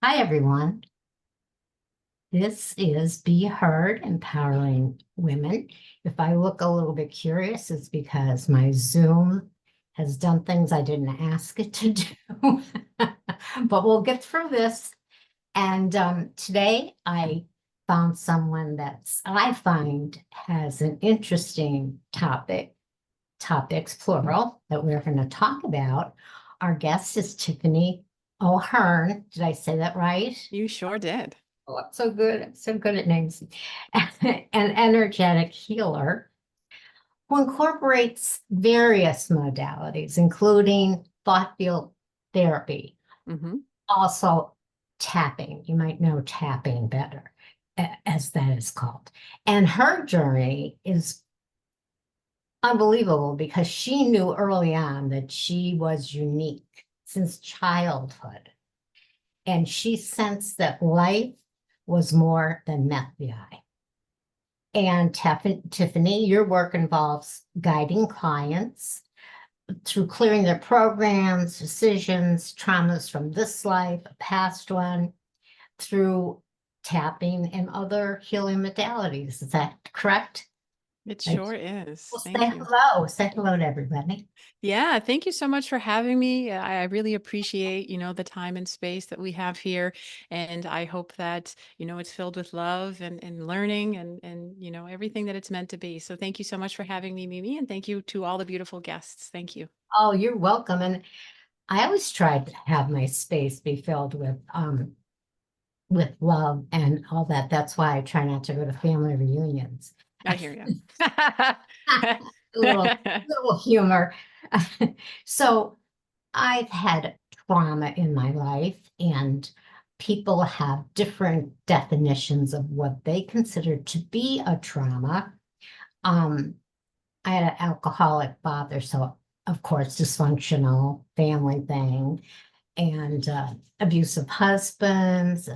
Hi, everyone. This is Be Heard, Empowering Women. If I look a little bit curious, it's because my Zoom has done things I didn't ask it to do. But we'll get through this. And today I found someone I find has an interesting topics plural, that we're going to talk about. Our guest is Tiffany O'Hearn. Did I say that right? You sure did. Oh, I'm so good. I'm so good at names. An energetic healer who incorporates various modalities, including thought field therapy, Hmm. also tapping. You might know tapping better, as that is called. And her journey is unbelievable because she knew early on that she was unique since childhood. And she sensed that life was more than met the eye. And Tiffany, your work involves guiding clients through clearing their programs, decisions, traumas from this life, a past one, through tapping and other healing modalities. Is that correct? It Right. sure is. Well, say Thank you. hello. Say hello to everybody. Yeah, thank you so much for having me. I really appreciate, the time and space that we have here. And I hope that, it's filled with love and learning and everything that it's meant to be. So thank you so much for having me, Mimi, and thank you to all the beautiful guests. Thank you. Oh, you're welcome. And I always try to have my space be filled with love and all that. That's why I try not to go to family reunions. I hear you. A little humor. So I've had trauma in my life, and people have different definitions of what they consider to be a trauma. Um, I had an alcoholic father, so of course, dysfunctional family thing, and abusive husbands,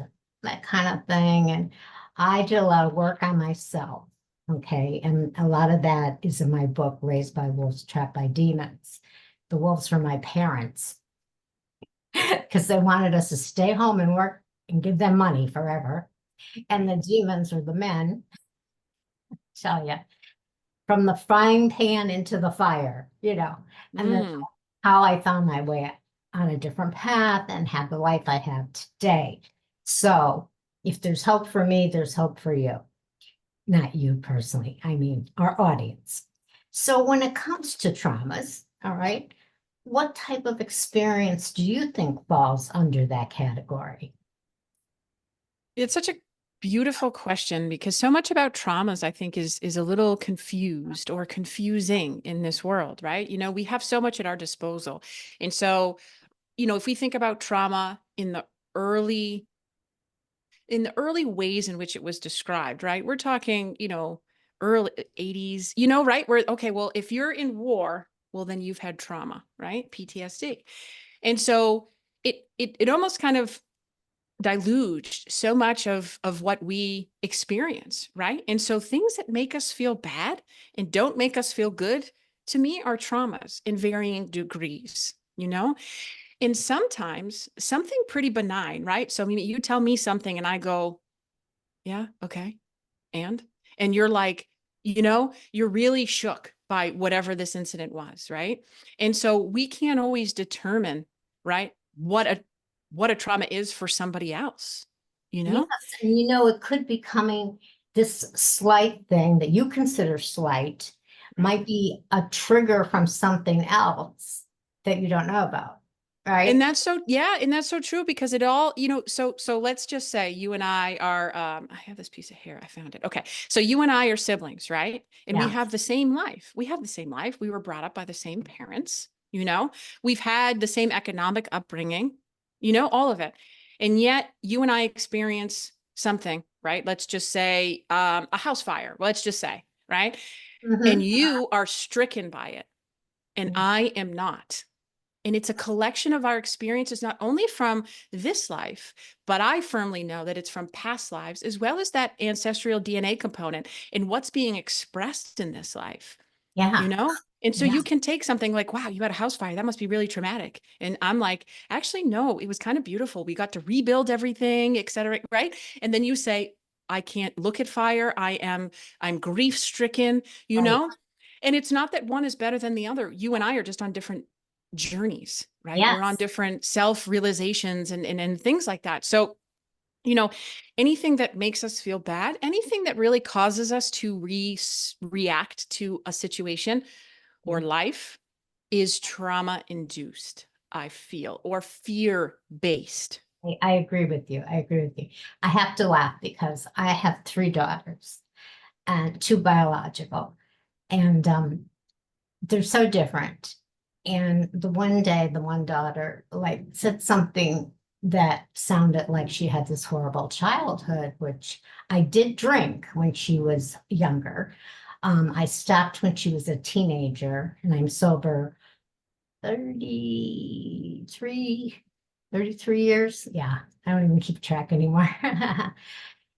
that kind of thing. And I did a lot of work on myself. Okay. And a lot of that is in my book, Raised by Wolves, Trapped by Demons. The wolves were my parents because they wanted us to stay home and work and give them money forever. And the demons were the men, tell you, from the frying pan into the fire. And then Mm. how I found my way on a different path and had the life I have today. So if there's hope for me, there's hope for you. Not you personally, I mean our audience. So when it comes to traumas, all right, what type of experience do you think falls under that category? It's such a beautiful question because so much about traumas, I think, is a little confused or confusing in this world, right? We have so much at our disposal. And so, if we think about trauma early in the early ways in which it was described, right? We're talking, early 80s, right? Where, okay, well, if you're in war, well, then you've had trauma, right? PTSD. And so it almost kind of diluged so much of what we experience, right? And so things that make us feel bad and don't make us feel good, to me, are traumas in varying degrees. And sometimes something pretty benign, right? So I mean, you tell me something and I go, yeah, okay. And you're like, you're really shook by whatever this incident was, right? And so we can't always determine, right, what a trauma is for somebody else, you Yes, know? and it could be coming, this slight thing that you consider slight Right. might be a trigger from something else that you don't know about, And right? that's so, yeah, and that's so true because it all, so let's just say you and I are, I have this piece of hair, I found it. Okay. So you and I are siblings, right? And we Yeah. have the same life. We have the same life. We were brought up by the same parents. We've had the same economic upbringing, all of it. And yet you and I experience something, right? Let's just say a house fire, let's just say, right? And Hmm. you are stricken by it, and I am not. And it's a collection of our experiences, not only from this life, but I firmly know that it's from past lives, as well as that ancestral DNA component and what's being expressed in this life, you Yeah. know? And so Yeah, you can take something like, wow, you had a house fire. That must be really traumatic. And I'm like, actually, no, it was kind of beautiful. We got to rebuild everything, et cetera. Right. And then you say, I can't look at fire. I'm grief stricken, you right. know? And it's not that one is better than the other. You and I are just on different journeys, right? We're on Yes. different self realizations and things like that. So, you know, anything that makes us feel bad, anything that really causes us to react to a situation or Mhm. life is trauma induced, I feel, or fear based. I agree with you. I agree with you. I have to laugh because I have three daughters and two biological, and they're so different. And the one day, the one daughter like said something that sounded like she had this horrible childhood, which I did drink when she was younger. I stopped when she was a teenager, and I'm sober 33, 33 years. Yeah, I don't even keep track anymore.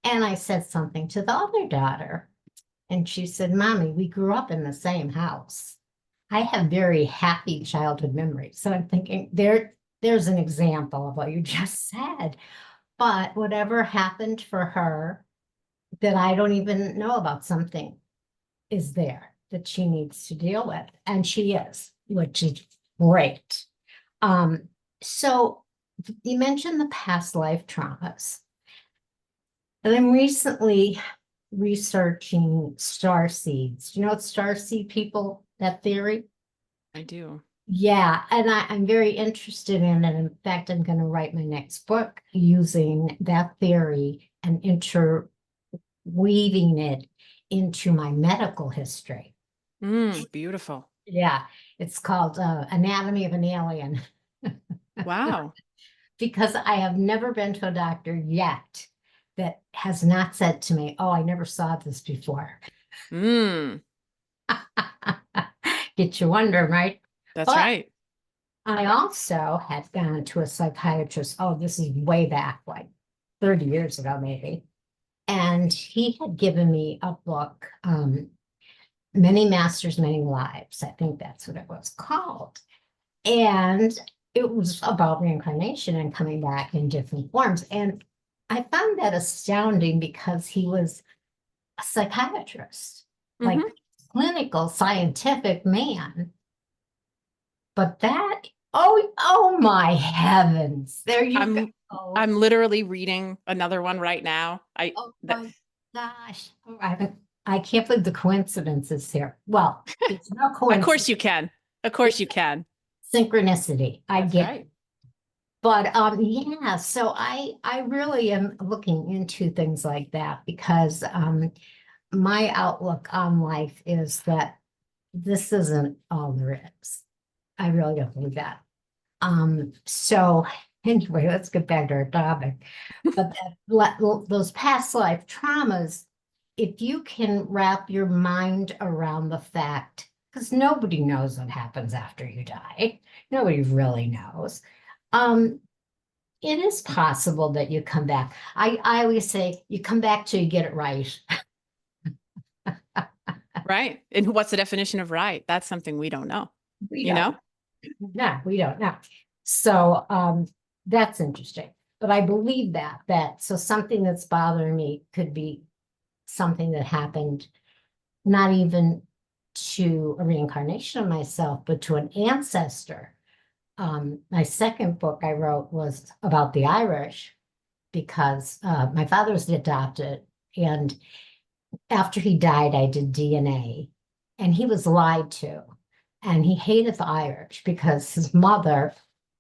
And I said something to the other daughter, and she said, Mommy, we grew up in the same house. I have very happy childhood memories. So I'm thinking there's an example of what you just said. But whatever happened for her that I don't even know about, something is there that she needs to deal with. And she is, which is great. Um, so you mentioned the past life traumas. And I'm recently researching star seeds. Do you know what star seed people, that theory? I do. Yeah, and I'm very interested in it. In fact, I'm going to write my next book using that theory and interweaving it into my medical history. Beautiful. Yeah, it's called Anatomy of an Alien Wow. because I have never been to a doctor yet that has not said to me, "Oh, I never saw this before." Mm, Get you wondering, right? that's But right. I also had gone to a psychiatrist. Oh, this is way back, like 30 years ago, maybe. And he had given me a book, Many Masters, Many Lives. I think that's what it was called. And it was about reincarnation and coming back in different forms. And I found that astounding because he was a psychiatrist, like Hmm. clinical, scientific man. But that, oh my heavens, there you I'm go. I'm literally reading another one right now. Oh my gosh. Oh, I can't believe the coincidences here. Well, it's no Of course coincidence. you can. Of course It's you can. synchronicity. I That's get it. right. But yeah, so I really am looking into things like that because my outlook on life is that this isn't all there is. I really don't believe that. So anyway, let's get back to our topic. But those past life traumas, if you can wrap your mind around the fact, because nobody knows what happens after you die, nobody really knows. Um, it is possible that you come back. I always say you come back till you get it right. Right. And what's the definition of right? That's something we don't know. We You don't. know? No, we don't know. So that's interesting. But I believe that so something that's bothering me could be something that happened not even to a reincarnation of myself, but to an ancestor. My second book I wrote was about the Irish because my father was adopted, and after he died, I did DNA, and he was lied to. And he hated the Irish because his mother,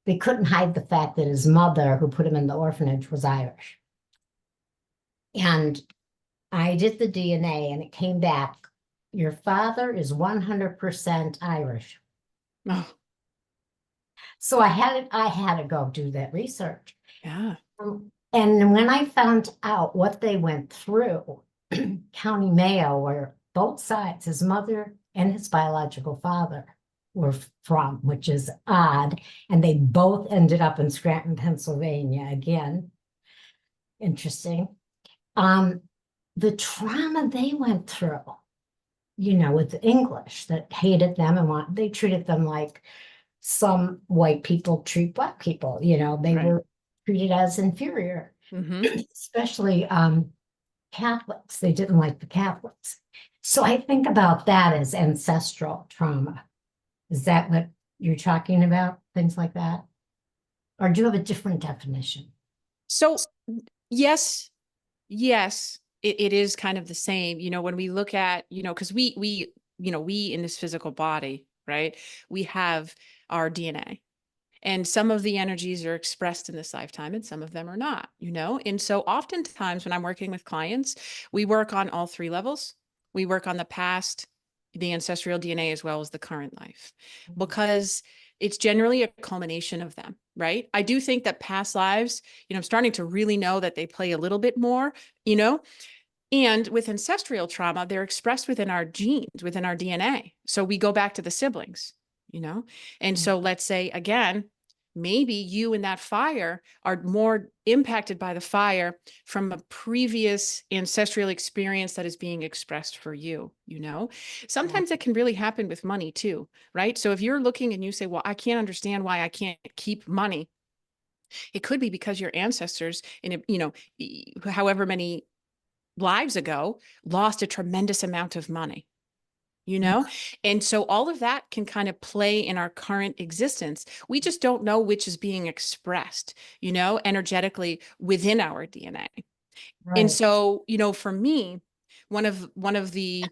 they couldn't hide the fact that his mother, who put him in the orphanage, was Irish. And I did the DNA and it came back. Your father is 100% Irish. Oh, So I had to go do that research. yeah. And when I found out what they went through, County Mayo, where both sides, his mother and his biological father, were from, which is odd. And they both ended up in Scranton, Pennsylvania. Again, interesting. Um, the trauma they went through. with English that hated them and they treated them like some white people treat Black people, they Right. were treated as inferior, Hmm. especially Catholics. They didn't like the Catholics. So I think about that as ancestral trauma. Is that what you're talking about? Things like that? Or do you have a different definition? So yes, yes, it is kind of the same, when we look at, because we in this physical body, right? We have our DNA. And some of the energies are expressed in this lifetime and some of them are not. And so oftentimes when I'm working with clients, we work on all three levels. We work on the past, the ancestral DNA, as well as the current life, because it's generally a culmination of them, right? I do think that past lives, I'm starting to really know that they play a little bit more, you know, and with ancestral trauma, they're expressed within our genes, within our DNA. So we go back to the siblings. And so let's say again, maybe you in that fire are more impacted by the fire from a previous ancestral experience that is being expressed for you. Sometimes it can really happen with money too, right? So if you're looking and you say, well, I can't understand why I can't keep money, it could be because your ancestors however many lives ago lost a tremendous amount of money. And so all of that can kind of play in our current existence. We just don't know which is being expressed, energetically within our DNA. And Right. so, for me, one of the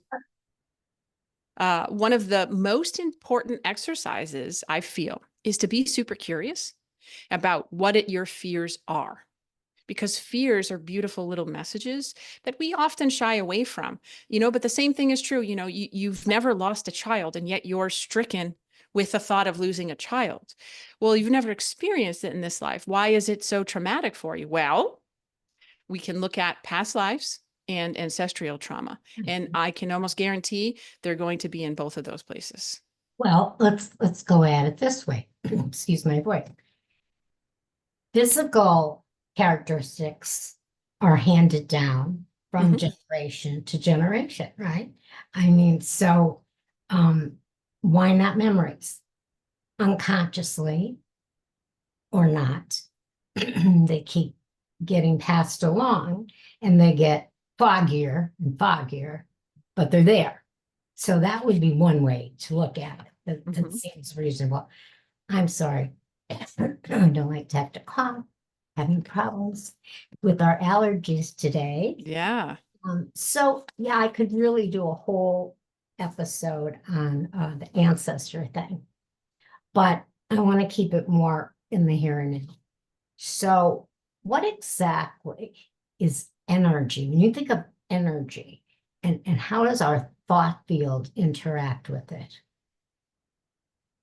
most important exercises I feel is to be super curious about what your fears are, because fears are beautiful little messages that we often shy away from. But the same thing is true. You've never lost a child and yet you're stricken with the thought of losing a child. Well, you've never experienced it in this life. Why is it so traumatic for you? Well, we can look at past lives and ancestral trauma, and I can almost guarantee they're going to be in both of those places. Well, let's go at it this way. Excuse my voice. Physical characteristics are handed down from Hmm. generation to generation, right? I mean, so why not memories? Unconsciously or not, they keep getting passed along and they get foggier and foggier, but they're there. So that would be one way to look at it. That Hmm. seems reasonable. I'm sorry. I don't like to have to cough. Having problems with our allergies today. Yeah. So yeah, I could really do a whole episode on the ancestor thing, but I want to keep it more in the here and now. So, what exactly is energy? When you think of energy, and how does our thought field interact with it?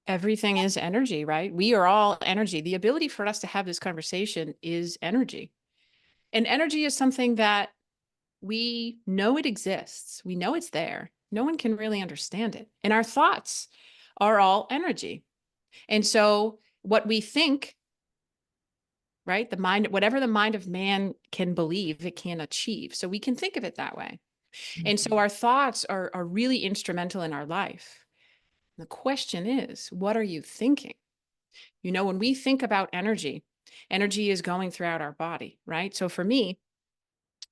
Everything is energy, right? We are all energy. The ability for us to have this conversation is energy. And energy is something that we know it exists. We know it's there. No one can really understand it. And our thoughts are all energy. And so what we think, right? The mind, whatever the mind of man can believe, it can achieve. So we can think of it that way. And so our thoughts are really instrumental in our life. The question is, what are you thinking? When we think about energy, energy is going throughout our body, right? So for me,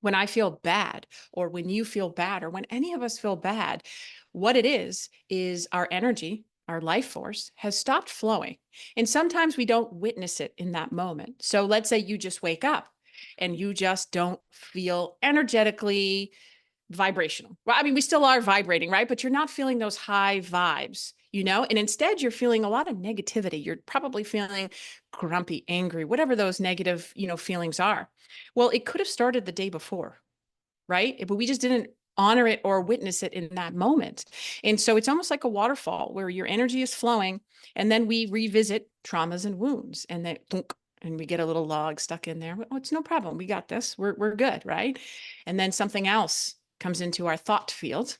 when I feel bad, or when you feel bad, or when any of us feel bad, what it is our energy, our life force has stopped flowing. And sometimes we don't witness it in that moment. So let's say you just wake up and you just don't feel energetically vibrational. Well, I mean, we still are vibrating, right? But you're not feeling those high vibes. And instead you're feeling a lot of negativity. You're probably feeling grumpy, angry, whatever those negative feelings are. Well, it could have started the day before, right? But we just didn't honor it or witness it in that moment. And so it's almost like a waterfall where your energy is flowing, and then we revisit traumas and wounds, and then and we get a little log stuck in there. Oh, it's no problem. We got this. We're good, right? And then something else comes into our thought field,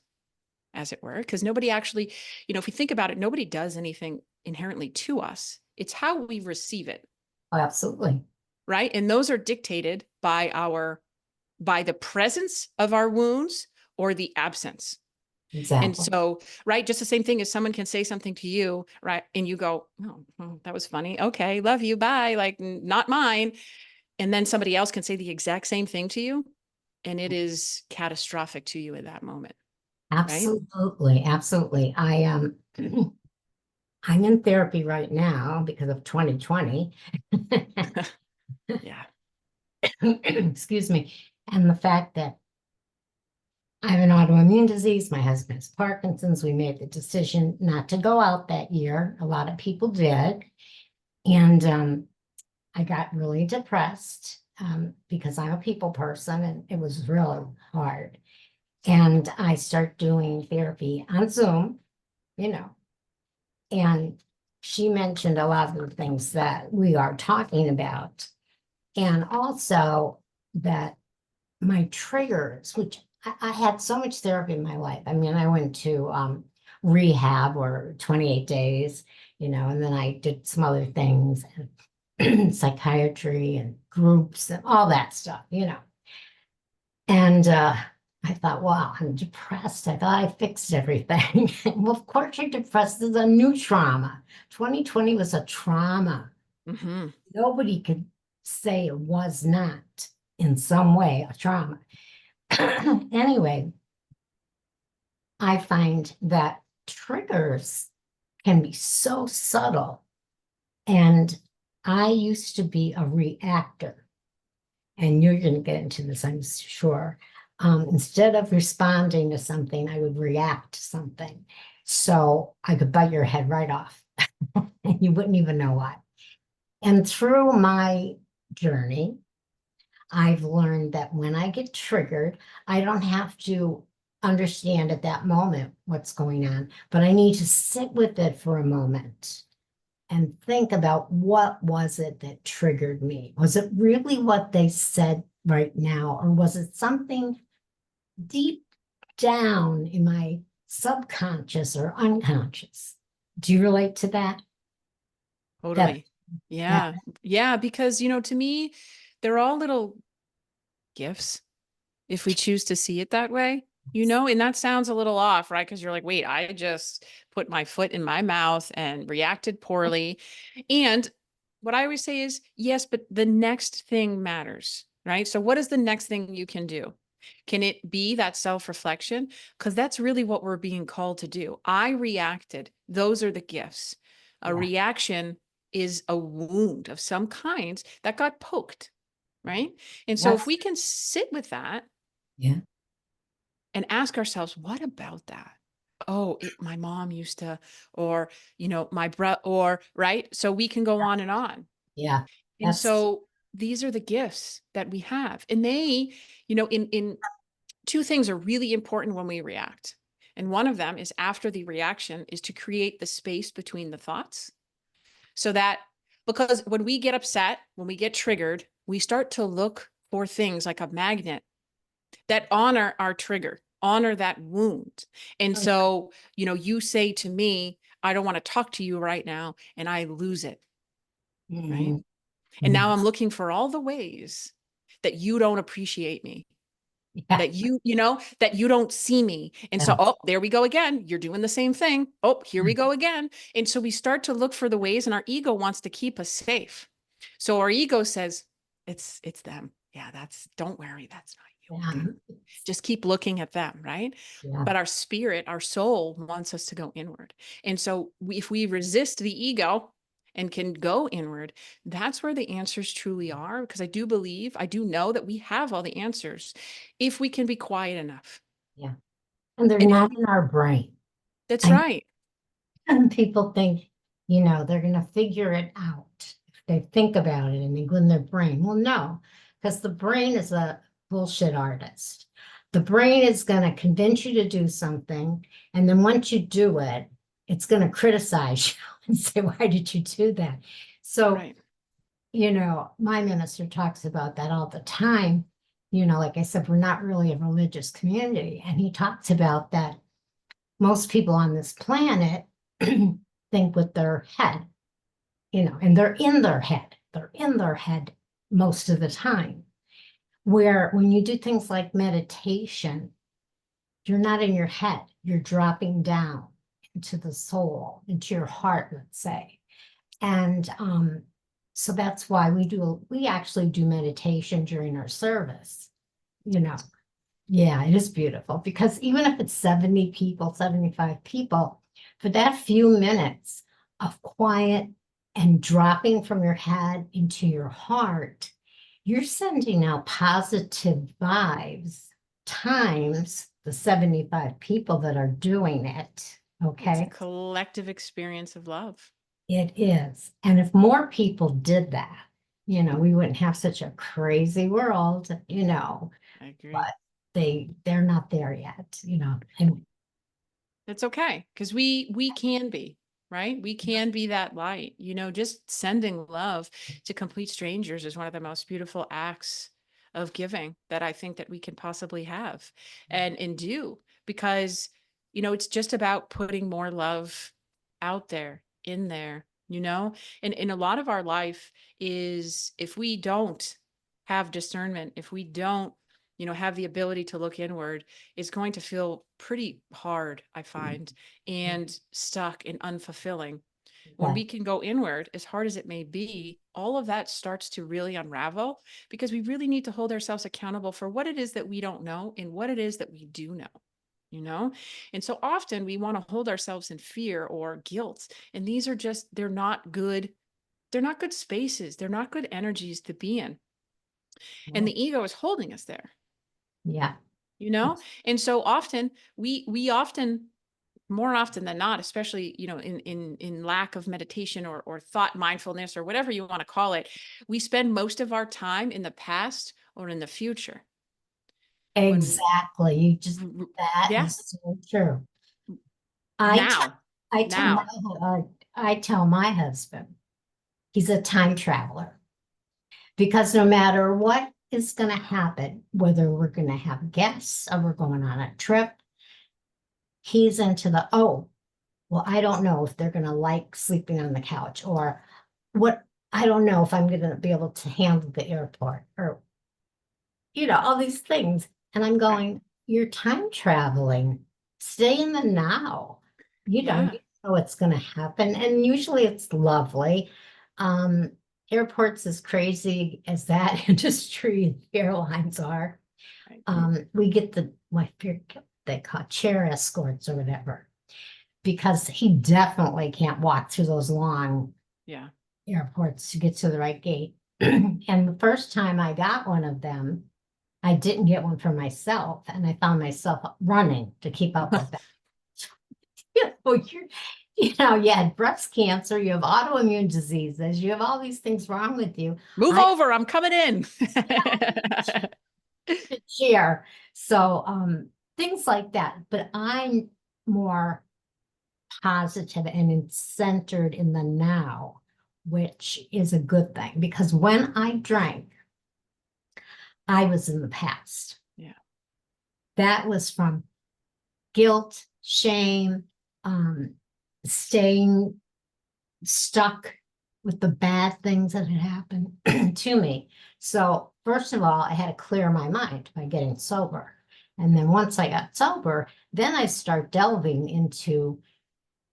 as it were, because nobody actually, if we think about it, nobody does anything inherently to us. It's how we receive it, Oh, absolutely. right? And those are dictated by the presence of our wounds or the absence. And exactly. so, right, just the same thing as someone can say something to you, right? And you go, oh, that was funny. Okay, love you. Bye. Like, not mine. And then somebody else can say the exact same thing to you. And it is catastrophic to you at that moment, right? Absolutely, absolutely. I'm in therapy right now because of 2020. Yeah. Excuse me. And the fact that I have an autoimmune disease, my husband has Parkinson's. We made the decision not to go out that year. A lot of people did. And I got really depressed because I'm a people person and it was really hard. And I start doing therapy on Zoom, you know, and she mentioned a lot of the things that we are talking about. And also that my triggers, which I had so much therapy in my life. I mean, I went to rehab or 28 days, and then I did some other things, and psychiatry and groups and all that stuff. And I thought, wow, I'm depressed. I thought I fixed everything. Well, of course, you're depressed. This is a new trauma. 2020 was a trauma. Hmm. Nobody could say it was not in some way a trauma. Anyway, I find that triggers can be so subtle. And I used to be a reactor, and you're going to get into this, I'm sure. Instead of responding to something, I would react to something. So I could bite your head right off, and you wouldn't even know why. And through my journey, I've learned that when I get triggered, I don't have to understand at that moment what's going on, but I need to sit with it for a moment and think about what was it that triggered me? Was it really what they said right now, or was it something deep down in my subconscious or unconscious? Do you relate to that? That Totally. that Yeah. Yeah. Because, to me, they're all little gifts if we choose to see it that way, and that sounds a little off, right? Because you're like, wait, I just put my foot in my mouth and reacted poorly. And what I always say is, yes, but the next thing matters, right? So, what is the next thing you can do? Can it be that self reflection? Because that's really what we're being called to do. I reacted. Those are the gifts. A yeah, reaction is a wound of some kind that got poked, right? And so, if that's we can sit with that, yeah. and ask ourselves, what about that? Oh, my mom used to, or, my brother, or, right. So we can go on and on. Yeah, And that's so these are the gifts that we have. And they, in two things are really important when we react. And one of them is after the reaction is to create the space between the thoughts so that, because when we get upset, when we get triggered, we start to look for things like a magnet that honor our trigger, honor that wound. And so, you say to me, I don't want to talk to you right now, and I lose it, right? mhm, And mhm. now I'm looking for all the ways that you don't appreciate me, Yeah, that you don't see me. And so, yeah, oh, there we go again. You're doing the same thing. Oh, here we go again. And so we start to look for the ways, and our ego wants to keep us safe. So our ego says, it's them. Yeah, don't worry, that's not you. Okay. yeah, Just keep looking at them, right? yeah, But our spirit, our soul wants us to go inward. And so if we resist the ego and can go inward, that's where the answers truly are. Because I do know that we have all the answers if we can be quiet enough. yeah. And they're And if not we, in our brain. that's I right. And people think, they're going to figure it out if they think about it and they go in their brain. Well, no, because the brain is a bullshit artist. The brain is going to convince you to do something. And then once you do it, it's going to criticize you and say, why did you do that? So, Right. my minister talks about that all the time. Like I said, we're not really a religious community. And he talks about that most people on this planet think with their head, and they're in their head. They're in their head most of the time. Where when you do things like meditation, you're not in your head. you're dropping down into the soul, into your heart, let's say. And so that's why we actually do meditation during our service, you know. Yeah, it is beautiful because even if it's 70 people, 75 people, for that few minutes of quiet and dropping from your head into your heart, you're sending out positive vibes times the 75 people that are doing it. It's a Okay. collective experience of love. It is. And if more people did that, we wouldn't have such a crazy world, I agree. but they're not there yet, and It's okay because we can be, right? We can be that light. Just sending love to complete strangers is one of the most beautiful acts of giving that I think that we can possibly have and do because it's just about putting more love out there, in there, and in a lot of our life is if we don't have discernment, if we don't have the ability to look inward, is going to feel pretty hard, I find, and stuck and unfulfilling. When yeah, we can go inward, as hard as it may be, all of that starts to really unravel because we really need to hold ourselves accountable for what it is that we don't know and what it is that we do know. You know, and so often we want to hold ourselves in fear or guilt. And these are just, they're not good. They're not good spaces. They're not good energies to be in. And well, the ego is holding us there. yeah, And so often we often, more often than not, especially in lack of meditation or thought mindfulness or whatever you want to call it, we spend most of our time in the past or in the future when exactly. That yeah, is so true. I tell, now I tell my, now I tell my husband, he's a time traveler because no matter what is going to happen, whether we're going to have guests or we're going on a trip, he's into well, I don't know if they're going to like sleeping on the couch or what, I don't know if I'm going to be able to handle the airport or, all these things. And I'm right, going, you're time traveling. Stay in the now. yeah, You know what's going to happen. And usually it's lovely. Um, Airports, as crazy as that industry airlines are, right, we get my they call chair escorts or whatever, because he definitely can't walk through those long yeah. airports to get to the right gate. And the first time I got one of them, I didn't get one for myself, and I found myself running to keep up with that. You had breast cancer, you have autoimmune diseases, you have all these things wrong with you. Move I over, I'm coming in. could share. So things like that. But I'm more positive and centered in the now, which is a good thing because when I drank, I was in the past. Yeah, That was from guilt, shame, staying stuck with the bad things that had happened to me. So, first of all, I had to clear my mind by getting sober. And then once I got sober, then I start delving into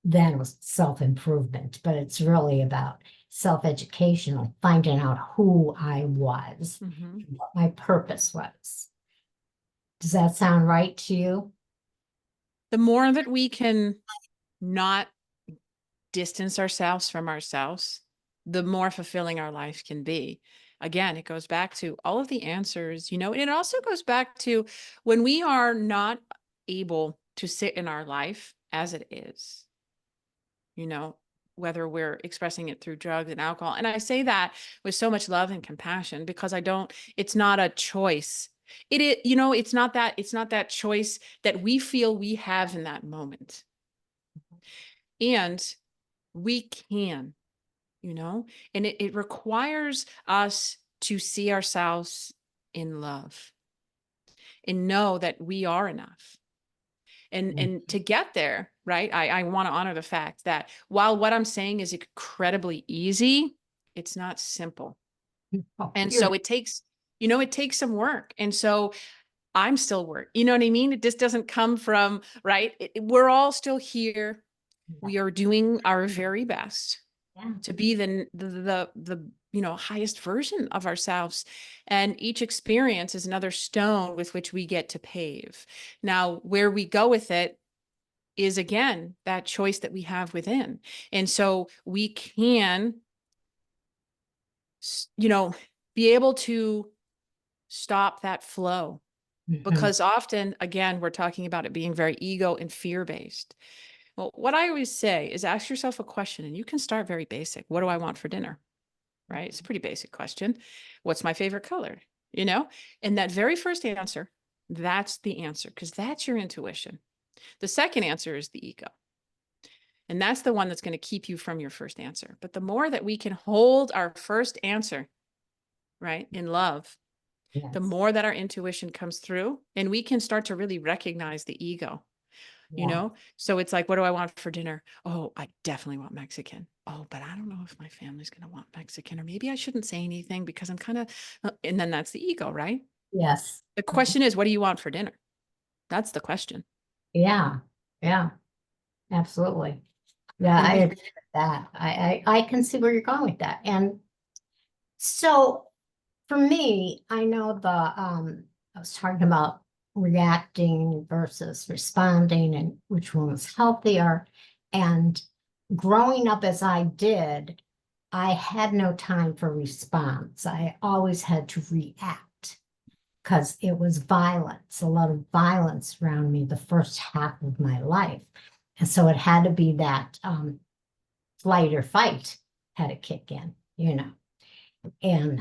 then was self-improvement, but it's really about self-education, finding out who I was, hmm. and what my purpose was. Does that sound right to you? The more that we can not distance ourselves from ourselves, the more fulfilling our life can be. Again, it goes back to all of the answers, and it also goes back to when we are not able to sit in our life as it is, you know, whether we're expressing it through drugs and alcohol. And I say that with so much love and compassion because it's not a choice. It's not that choice that we feel we have in that moment. And we can, you know, and it requires us to see ourselves in love and know that we are enough. And to get there, right, I want to honor the fact that while what I'm saying is incredibly easy, it's not simple. Oh, And so it takes some work. And so I'm still working. You know what I mean? It just doesn't come from, right? We're all still here. We are doing our very best Yeah. to be the highest version of ourselves. And each experience is another stone with which we get to pave. Now, where we go with it is, again, that choice that we have within. And so we can, be able to stop that flow, Mhm. because often, again, we're talking about it being very ego and fear based. Well, what I always say is ask yourself a question, and you can start very basic. What do I want for dinner? Right? It's a pretty basic question. What's my favorite color? And that very first answer, that's the answer, because that's your intuition. The second answer is the ego. And that's the one that's going to keep you from your first answer. But the more that we can hold our first answer, right, in love, the Yes. more that our intuition comes through, and we can start to really recognize the ego. Yeah. So it's like, what do I want for dinner? Oh, I definitely want Mexican. Oh, but I don't know if my family's going to want Mexican, or maybe I shouldn't say anything because I'm kind of, and then that's the ego, right? Yes. The question is, what do you want for dinner? That's the question. Yeah. Yeah. Absolutely. Yeah, And I we, agree with that. I can see where you're going with that. And so for me, I know I was talking about reacting versus responding and which one was healthier. And growing up as I did, I had no time for response. I always had to react because it was violence, a lot of violence around me the first half of my life. And so it had to be that flight or fight had to kick in. And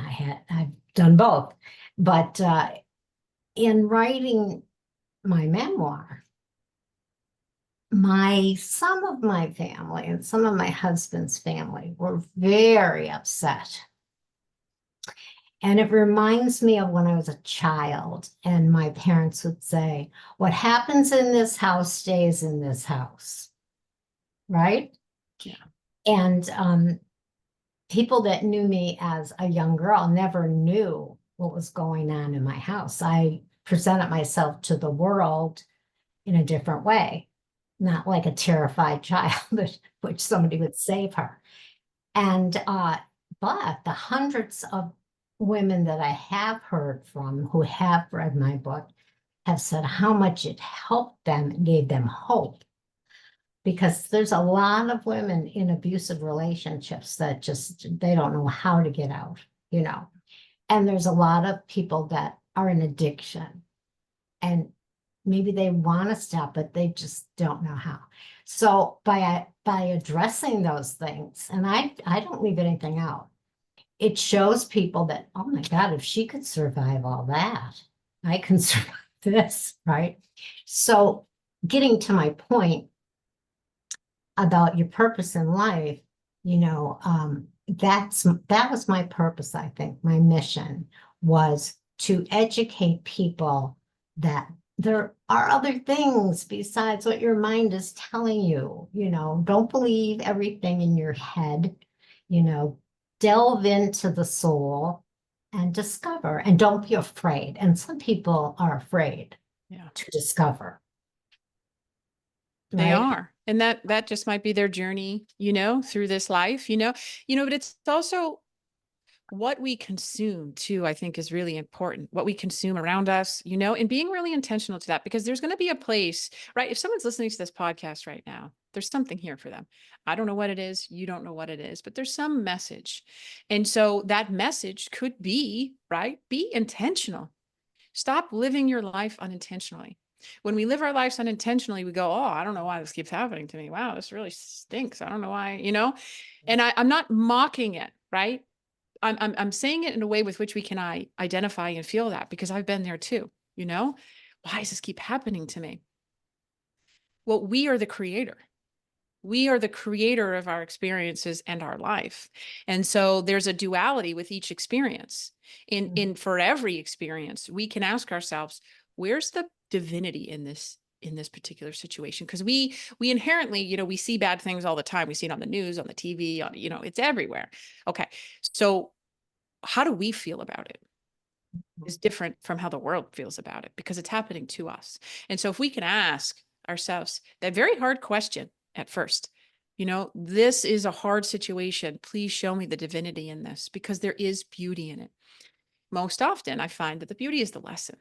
I've done both. But in writing my memoir, some of my family and some of my husband's family were very upset. And it reminds me of when I was a child, and my parents would say, "What happens in this house stays in this house," right? yeah, And people that knew me as a young girl never knew what was going on in my house. I presented myself to the world in a different way, not like a terrified child, which somebody would save her. And but the hundreds of women that I have heard from who have read my book have said how much it helped them and gave them hope, because there's a lot of women in abusive relationships that just they don't know how to get out. And there's a lot of people that are in addiction, and maybe they want to stop, but they just don't know how. So by addressing those things, and I don't leave anything out, it shows people that, oh my God, if she could survive all that, I can survive this, right? So getting to my point about your purpose in life, that was my purpose, I think. My mission was to educate people that there are other things besides what your mind is telling you. Don't believe everything in your head, you know, delve into the soul and discover, and don't be afraid. And some people are afraid yeah, to discover, they right? are. And that just might be their journey, through this life, but it's also what we consume too, I think, is really important. What we consume around us, and being really intentional to that, because there's going to be a place, right? If someone's listening to this podcast right now, there's something here for them. I don't know what it is. You don't know what it is, but there's some message. And so that message could be, right? Be intentional. Stop living your life unintentionally. When we live our lives unintentionally, we go, oh, I don't know why this keeps happening to me. Wow, this really stinks. I don't know why. And I'm not mocking it, right? I'm saying it in a way with which we can identify and feel that, because I've been there too. Why does this keep happening to me? Well, we are the creator. We are the creator of our experiences and our life. And so there's a duality with each experience. In for every experience, we can ask ourselves, where's the divinity in this particular situation? Because we inherently, we see bad things all the time. We see it on the news, on the TV, it's everywhere. Okay. So how do we feel about it? is different from how the world feels about it because it's happening to us. And so if we can ask ourselves that very hard question at first, this is a hard situation. Please show me the divinity in this because there is beauty in it. Most often, I find that the beauty is the lesson.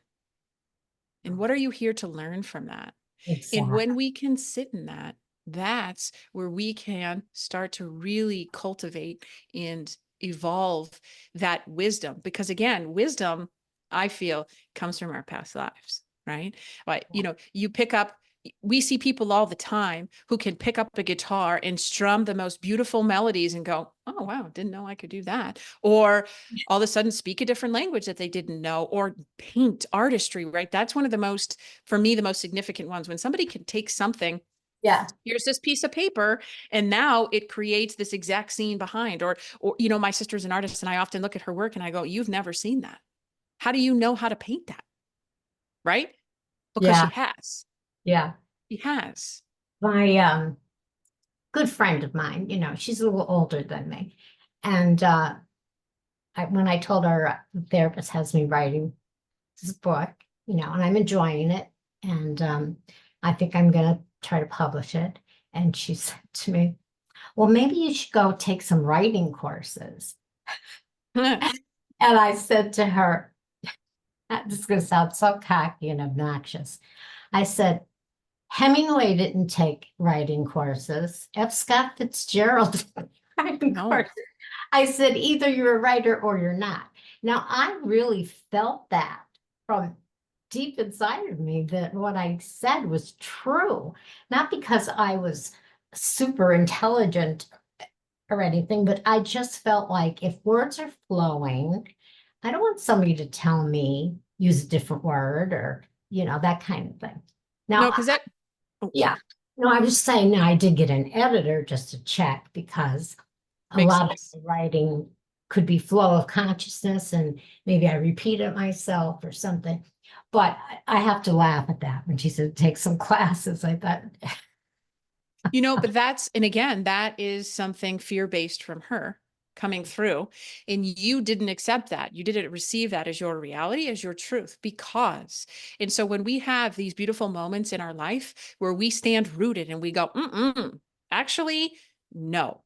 And what are you here to learn from that? And Exactly. when we can sit in that, that's where we can start to really cultivate and evolve that wisdom. Because again, wisdom, I feel, comes from our past lives, right? But, you pick up, we see people all the time who can pick up a guitar and strum the most beautiful melodies and go, oh, wow, didn't know I could do that. Or all of a sudden speak a different language that they didn't know, or paint artistry, right? That's one of the most, for me, the most significant ones. When somebody can take something, Yeah. here's this piece of paper, and now it creates this exact scene behind, or, my sister's an artist and I often look at her work and I go, you've never seen that. How do you know how to paint that? Right? Because Yeah. she has. Yeah. She has. My good friend of mine, she's a little older than me. And when I told her the therapist has me writing this book, and I'm enjoying it. And I think I'm going to try to publish it. And she said to me, well, maybe you should go take some writing courses. And I said to her, this is going to sound so cocky and obnoxious. I said, Hemingway didn't take writing courses. F. Scott Fitzgerald took writing No. courses. I said, either you're a writer or you're not. Now, I really felt that from deep inside of me that what I said was true, not because I was super intelligent or anything, but I just felt like if words are flowing, I don't want somebody to tell me use a different word or, that kind of thing. No, Now, because that, oh, yeah, no, I was saying now I did get an editor just to check because a makes lot of sense. the writing could be flow of consciousness and maybe I repeat it myself or something. But I have to laugh at that when she said take some classes. I thought, But and again, that is something fear-based from her coming through. And you didn't accept that. You didn't receive that as your reality, as your truth, and so when we have these beautiful moments in our life where we stand rooted and we go, actually, no,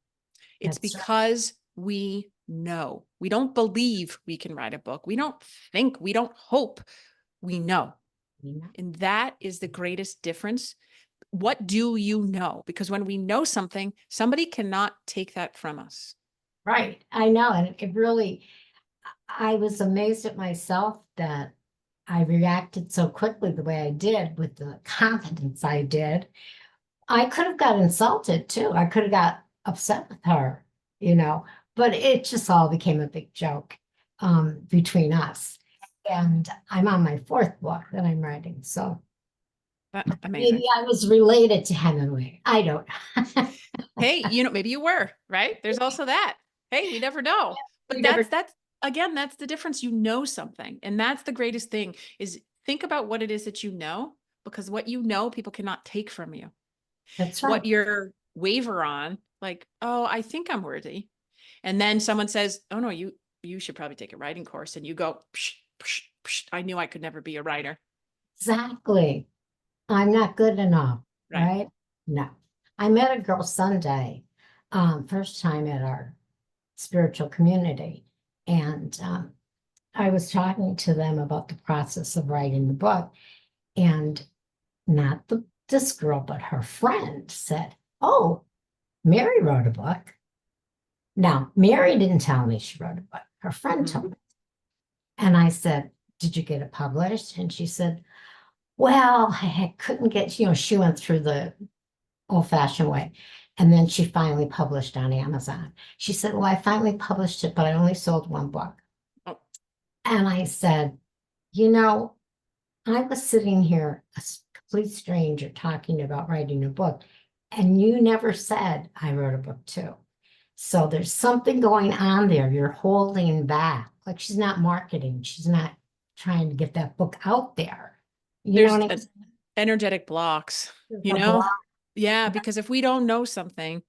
it's that's right. because we know. We don't believe we can write a book. We don't think, we don't hope, we know. And that is the greatest difference. What do you know? Because when we know something, somebody cannot take that from us. Right. I know. And it really, I was amazed at myself that I reacted so quickly the way I did with the confidence I did. I could have got insulted too. I could have got upset with her, but it just all became a big joke between us. And I'm on my fourth book that I'm writing. So maybe Amazing. I was related to Hemingway. I don't know. Hey, maybe you were, right? There's also that. Hey, we never know. We But never, that's again, that's the difference. You know something. And that's the greatest thing is think about what it is that you know, because what you know, people cannot take from you. that's right. What you're waver on, like, oh, I think I'm worthy. And then someone says, oh no, you should probably take a writing course. And you go, psh, psh, psh, I knew I could never be a writer. Exactly. I'm not good enough, Right. right? No. I met a girl Sunday, first time at our spiritual community. And I was talking to them about the process of writing the book. And not this girl, but her friend said, oh, Mary wrote a book. Now, Mary didn't tell me she wrote a book. Her friend Mhm. told me. And I said, did you get it published? And she said, well, I couldn't get, she went through the old-fashioned way. And then she finally published on Amazon. She said, well, I finally published it, but I only sold one book. Oh, And I said, you know, I was sitting here, a complete stranger, talking about writing a book, and you never said I wrote a book too. So there's something going on there. You're holding back. Like she's not marketing. She's not trying to get that book out there. You know there's what I'm saying? energetic blocks, There's a block. Yeah, because if we don't know something,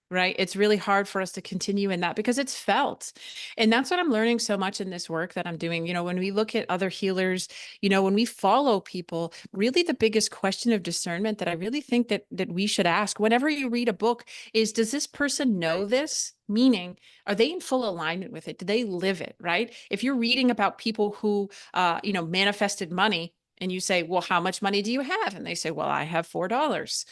right? It's really hard for us to continue in that because it's felt. And that's what I'm learning so much in this work that I'm doing. When we look at other healers, when we follow people, really the biggest question of discernment that I really think that we should ask whenever you read a book is, does this person know this? Meaning, are they in full alignment with it? Do they live it, right? If you're reading about people who, manifested money, and you say, well, how much money do you have? And they say, well, I have $4.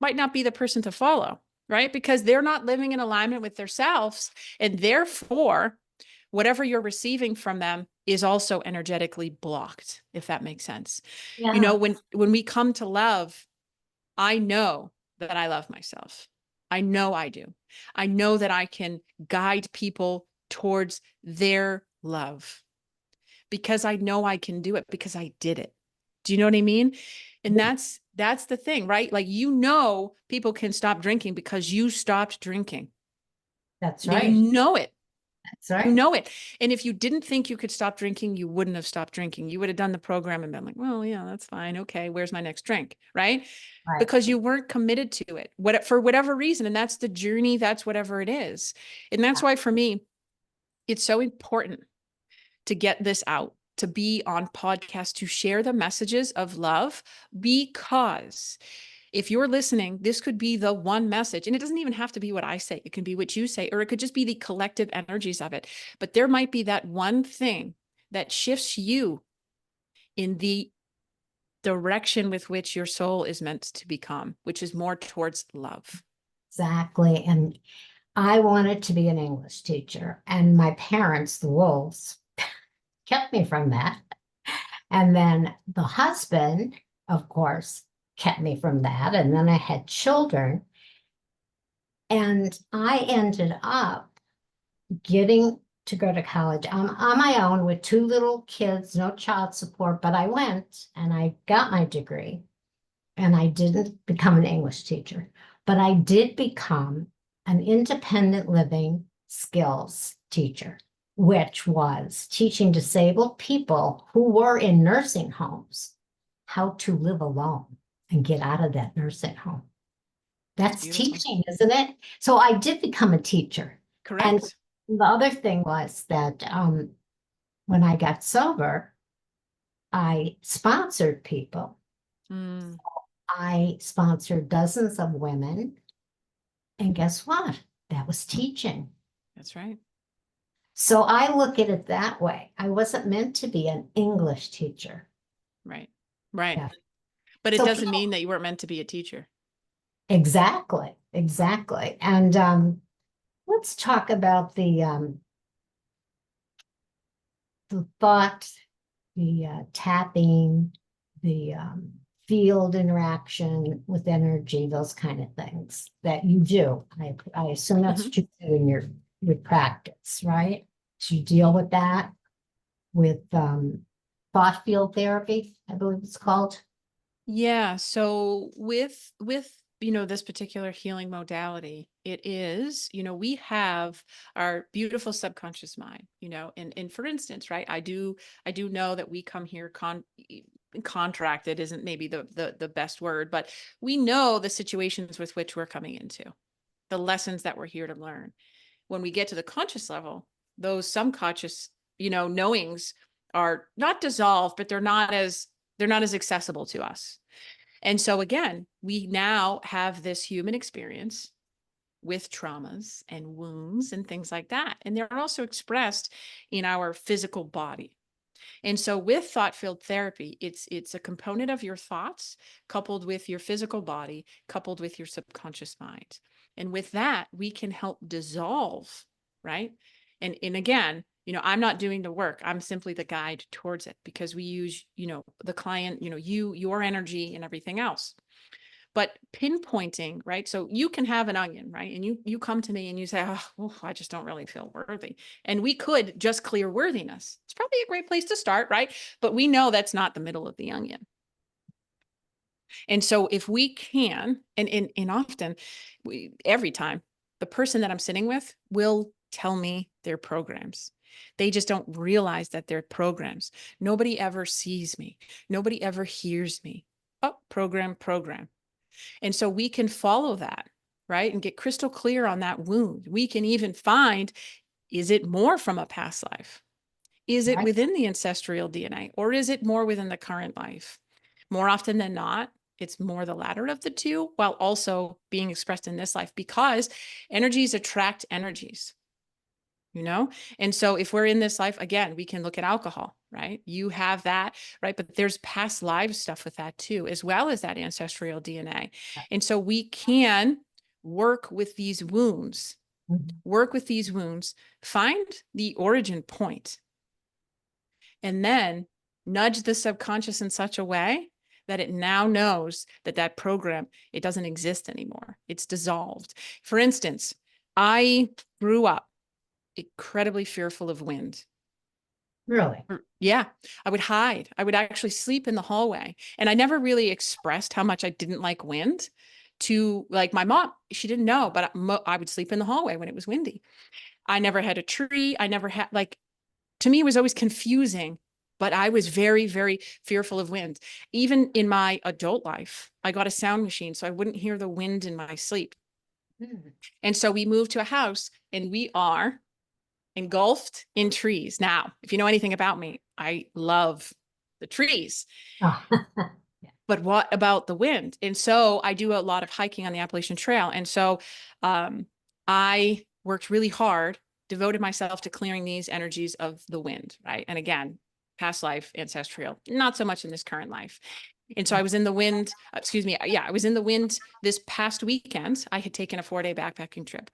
Might not be the person to follow, right? Because they're not living in alignment with themselves. And therefore, whatever you're receiving from them is also energetically blocked, if that makes sense. Yeah, When we come to love, I know that I love myself. I know I do. I know that I can guide people towards their love because I know I can do it because I did it. Do you know what I mean? And that's the thing, right? Like, people can stop drinking because you stopped drinking. that's You right. know it. That's You right. know it. And if you didn't think you could stop drinking, you wouldn't have stopped drinking. You would have done the program and been like, well, yeah, that's fine. Okay, where's my next drink? Right? Right. Because you weren't committed to it, for whatever reason. And that's the journey, that's whatever it is. And that's why for me, it's so important to get this out, to be on podcasts, to share the messages of love, because if you're listening, this could be the one message. And it doesn't even have to be what I say. It can be what you say, or it could just be the collective energies of it. But there might be that one thing that shifts you in the direction with which your soul is meant to become, which is more towards love. Exactly. And I wanted to be an English teacher, and my parents, the Wolves, kept me from that. And then the husband, of course, kept me from that. And then I had children, and I ended up getting to go to college on my own with two little kids, no child support, but I went and I got my degree, and I didn't become an English teacher, but I did become an independent living skills teacher, which was teaching disabled people who were in nursing homes how to live alone and get out of that nursing home. That's That's beautiful. teaching, isn't it? So I did become a teacher. And Correct. the other thing was that when I got sober, I sponsored people. Mm, I sponsored dozens of women. And guess what? That was teaching. that's right. So I look at it that way. I wasn't meant to be an English teacher. Right. Right. Yeah. But it So doesn't people, mean that you weren't meant to be a teacher. exactly, exactly. And let's talk about the thought, the tapping, the field interaction with energy, those kind of things that you do. I assume that's Mhm. what you do in your practice, right? So you deal with that with thought field therapy, I believe it's called. Yeah. So with this particular healing modality, it is, we have our beautiful subconscious mind, and for instance, right, I do know that we come here contracted isn't maybe the best word, but we know the situations with which we're coming into, the lessons that we're here to learn. When we get to the conscious level, those subconscious, knowings are not dissolved, but they're not as accessible to us. And so again, we now have this human experience with traumas and wounds and things like that. And they're also expressed in our physical body. And so with thought field therapy, it's a component of your thoughts coupled with your physical body, coupled with your subconscious mind. And with that, we can help dissolve, right? And again, I'm not doing the work. I'm simply the guide towards it because we use, the client, your energy and everything else. But pinpointing, right? So you can have an onion, right? And you come to me and you say, oh, I just don't really feel worthy. And we could just clear worthiness. It's probably a great place to start, right? But we know that's not the middle of the onion. And so if we can, and often every time, the person that I'm sitting with will tell me their programs. They just don't realize that they're programs. Nobody ever sees me. Nobody ever hears me. Oh, program. And so we can follow that, right? And get crystal clear on that wound. We can even find, is it more from a past life? Is it Right. within the ancestral DNA, or is it more within the current life? More often than not, it's more the latter of the two, while also being expressed in this life, because energies attract energies, you know? And so if we're in this life, again, we can look at alcohol, right? You have that, right? But there's past life stuff with that too, as well as that ancestral DNA. And so we can work with these wounds, Mhm. find the origin point, and then nudge the subconscious in such a way that it now knows that that program, it doesn't exist anymore. It's dissolved. For instance, I grew up incredibly fearful of wind. Really? Yeah, I would hide. I would actually sleep in the hallway. And I never really expressed how much I didn't like wind to, like, my mom. She didn't know, but I would sleep in the hallway when it was windy. I never had a tree. I never had, like, to me, it was always confusing, but I was very, very fearful of wind. Even in my adult life, I got a sound machine so I wouldn't hear the wind in my sleep. Mm. And so we moved to a house and we are engulfed in trees. Now, if you know anything about me, I love the trees. Oh, But what about the wind? And so I do a lot of hiking on the Appalachian Trail. And so I worked really hard, devoted myself to clearing these energies of the wind, right? And again, past life, ancestral, not so much in this current life. And so I was in the wind, excuse me. Yeah, I was in the wind this past weekend. I had taken a 4-day backpacking trip,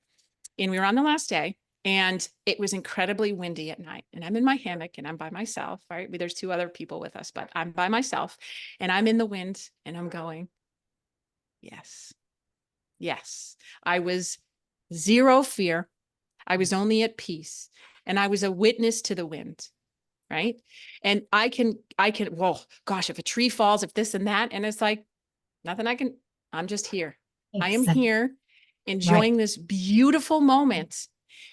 and we were on the last day, and it was incredibly windy at night. And I'm in my hammock and I'm by myself, right? There's 2 other people with us, but I'm by myself and I'm in the wind and I'm going, yes, yes. I was zero fear. I was only at peace, and I was a witness to the wind. Right. And well, gosh, if a tree falls, if this and that, and it's like, nothing I'm just here. I am exactly. here Right. enjoying this beautiful moment.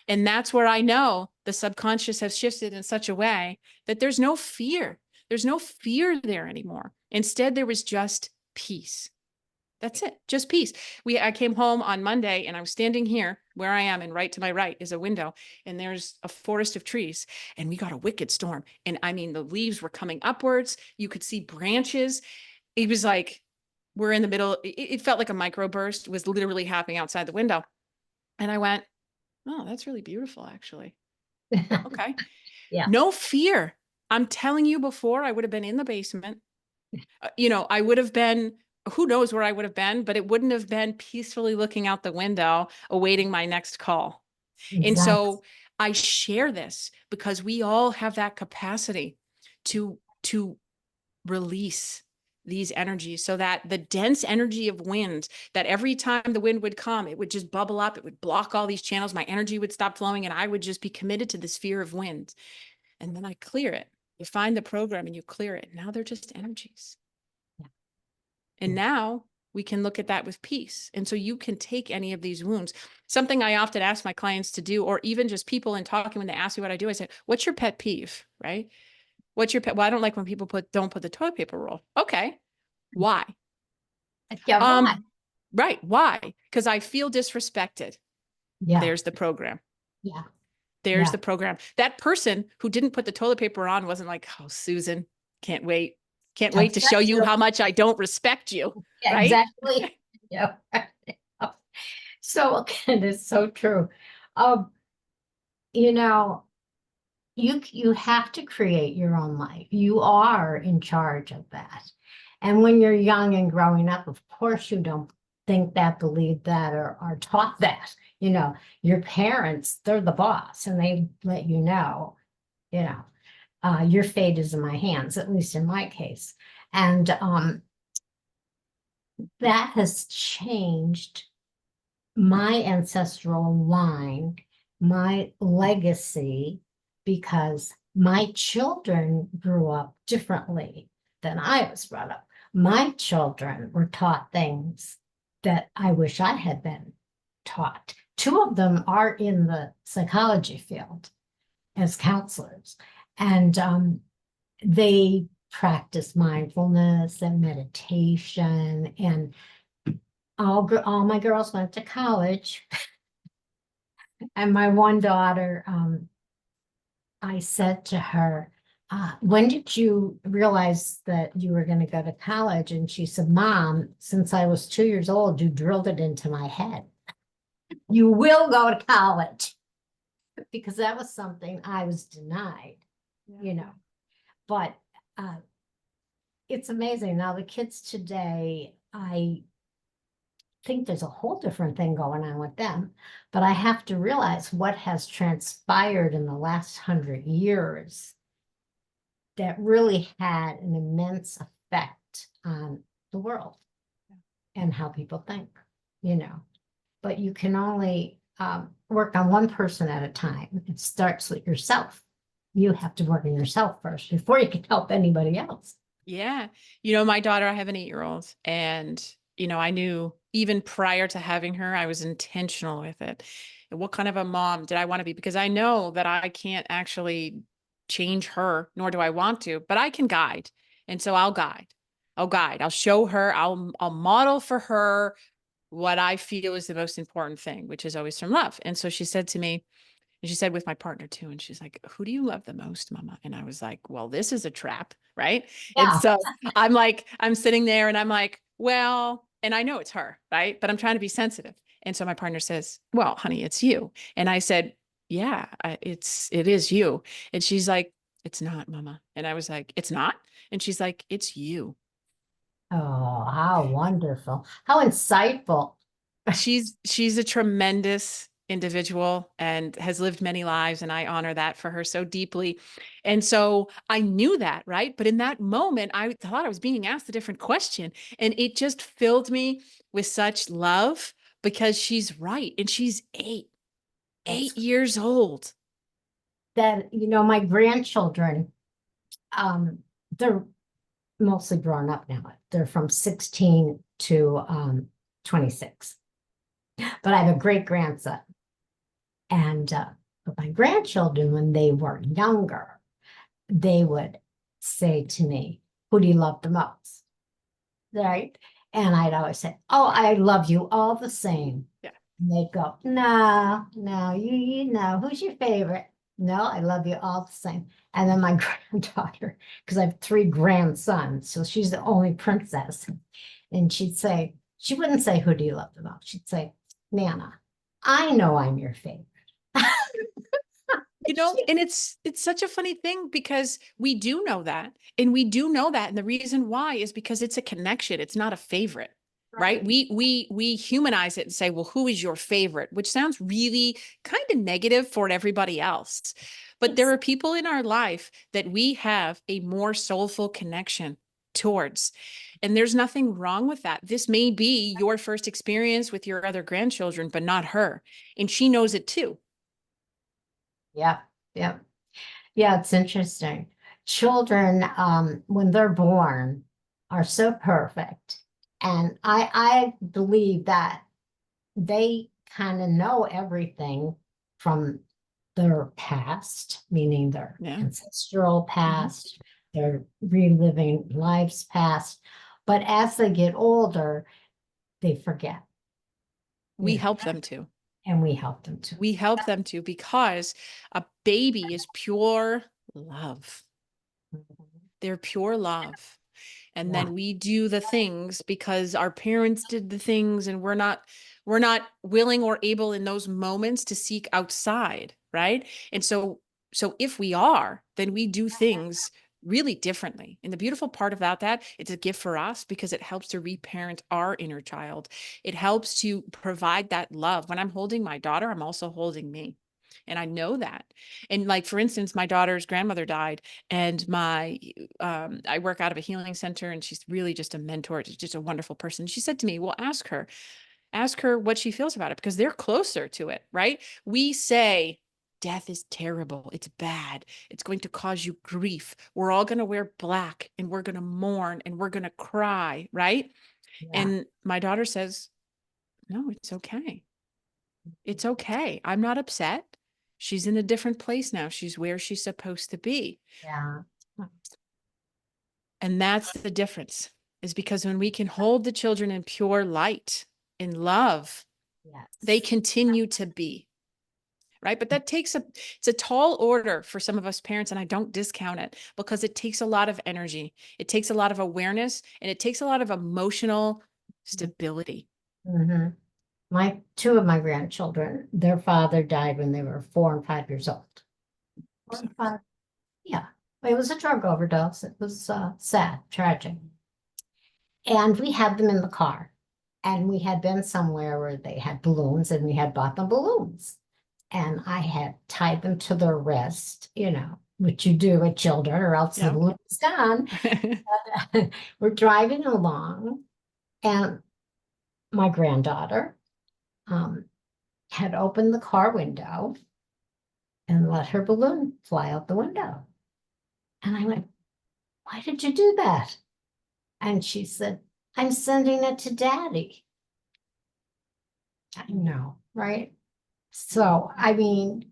And that's where I know the subconscious has shifted in such a way that there's no fear. There's no fear there anymore. Instead, there was just peace. That's it, just peace. I came home on Monday and I was standing here where I am, and right to my right is a window, and there's a forest of trees, and we got a wicked storm. And I mean, the leaves were coming upwards. You could see branches. It was like, we're in the middle. It felt like a microburst was literally happening outside the window. And I went, oh, that's really beautiful, actually. Okay. Yeah. No fear. I'm telling you, before I would have been in the basement. I would have been, who knows where I would have been, but it wouldn't have been peacefully looking out the window, awaiting my next call. And Exactly. so I share this because we all have that capacity to release these energies, so that the dense energy of wind, that every time the wind would come, it would just bubble up, it would block all these channels, my energy would stop flowing, and I would just be committed to this fear of wind. And then I clear it. You find the program and you clear it. Now they're just energies. Yeah. And now we can look at that with peace. And so you can take any of these wounds. Something I often ask my clients to do, or even just people in talking, when they ask me what I do, I say, what's your pet peeve, right? What's your pet? Well, I don't like when people don't put the toilet paper roll. Okay. Why? Yeah. Why? Right. Why? Because I feel disrespected. Yeah. There's the program. Yeah. There's Yeah. the program. That person who didn't put the toilet paper on wasn't like, oh, Susan, can't wait. Can't wait to show Upsets you you. how much I don't respect you. Yeah, Right. exactly. Yeah. So again, it's so true. Um, you know, you have to create your own life. You are in charge of that. And when you're young and growing up, of course you don't think that, believe that, or are taught that. Your parents, they're the boss, and they let you know, your fate is in my hands, at least in my case. And that has changed my ancestral line, my legacy, because my children grew up differently than I was brought up. My children were taught things that I wish I had been taught. 2 of them are in the psychology field as counselors, and they practice mindfulness and meditation, and all my girls went to college, and my one daughter, I said to her, when did you realize that you were going to go to college? And she said, Mom, since I was 2 years old, you drilled it into my head. You will go to college, because that was something I was denied, you know. But uh, it's amazing. Now, the kids today, I think there's a whole different thing going on with them, but I have to realize what has transpired in the last 100 years that really had an immense effect on the world and how people think, you know. But you can only work on one person at a time. It starts with yourself. You have to work on yourself first before you can help anybody else. Yeah. You know, my daughter, I have an 8-year-old, and, you know, I knew even prior to having her, I was intentional with it. And what kind of a mom did I want to be? Because I know that I can't actually change her, nor do I want to, but I can guide. And so I'll guide. I'll guide. I'll show her. I'll model for her what I feel is the most important thing, which is always from love. And so she said to me, and she said with my partner too, and she's like, "Who do you love the most, Mama?" And I was like, "Well, this is a trap, right?" And Yeah. so I'm like, I'm sitting there and I'm like, "Well," and I know it's her, right? But I'm trying to be sensitive. And so my partner says, "Well, honey, it's you." And I said, "Yeah, it is you." And she's like, "It's not, Mama." And I was like, "It's not?" And she's like, "It's you." Oh, how wonderful. How insightful. She's a tremendous individual and has lived many lives, and I honor that for her so deeply. And so I knew that, right? But in that moment, I thought I was being asked a different question, and it just filled me with such love, because she's right, and she's eight That's 8 years old. that, my grandchildren, they're mostly grown up now. They're from 16 to 26. But I have a great grandson. And but my grandchildren, when they were younger, they would say to me, "Who do you love the most?" Right? And I'd always say, "Oh, I love you all the same." Yeah. And they'd go, "No, no, you know, who's your favorite?" "No, I love you all the same." And then my granddaughter, because I have three grandsons, so she's the only princess. And she wouldn't say, "Who do you love the most?" She'd say, "Nana, I know I'm your favorite." You know, and it's such a funny thing, because we do know that. And we do know that. And the reason why is because it's a connection. It's not a favorite. Right. Right. We humanize it and say, well, who is your favorite? Which sounds really kind of negative for everybody else. But there It's, are people in our life that we have a more soulful connection towards. And there's nothing wrong with that. This may be your first experience with your other grandchildren, but not her. And she knows it too. yeah, yeah. Yeah, it's interesting. Children, when they're born, are so perfect. And I believe that they kind of know everything from their past, meaning their Yeah. ancestral Mhm. past, their reliving lives past. But as they get older, they forget, We you know, help them to. and we help them to. We help them to, because a baby is pure love. They're pure love. And Yeah, then we do the things because our parents did the things, and we're not willing or able in those moments to seek outside, right? And so if we are, then we do things really differently. And the beautiful part about that, it's a gift for us, because it helps to reparent our inner child. It helps to provide that love. When I'm holding my daughter, I'm also holding me. And I know that. And like, for instance, my daughter's grandmother died, and I work out of a healing center, and she's really just a mentor. She's just a wonderful person. She said to me, well, ask her what she feels about it, because they're closer to it, right? We say, death is terrible. It's bad. It's going to cause you grief. We're all going to wear black, and we're going to mourn, and we're going to cry, right? yeah, And my daughter says, no, it's okay. It's okay. I'm not upset. She's in a different place now. She's where she's supposed to be. yeah. And that's the difference, is because when we can hold the children in pure light, in love, they Yes. continue to be. Right. But that takes it's a tall order for some of us parents. And I don't discount it because it takes a lot of energy. It takes a lot of awareness and it takes a lot of emotional stability. Mm-hmm. Two of my grandchildren, their father died when they were 4 and 5 years old. Four So, and five. Yeah. It was a drug overdose. It was sad, tragic. And we had them in the car. And we had been somewhere where they had balloons and we had bought them balloons. And I had tied them to their wrist, which you do with children, or else the yeah. balloon is gone. We're driving along, and my granddaughter had opened the car window and let her balloon fly out the window. And I went, "Why did you do that?" And she said, "I'm sending it to Daddy." I know, right? So, I mean,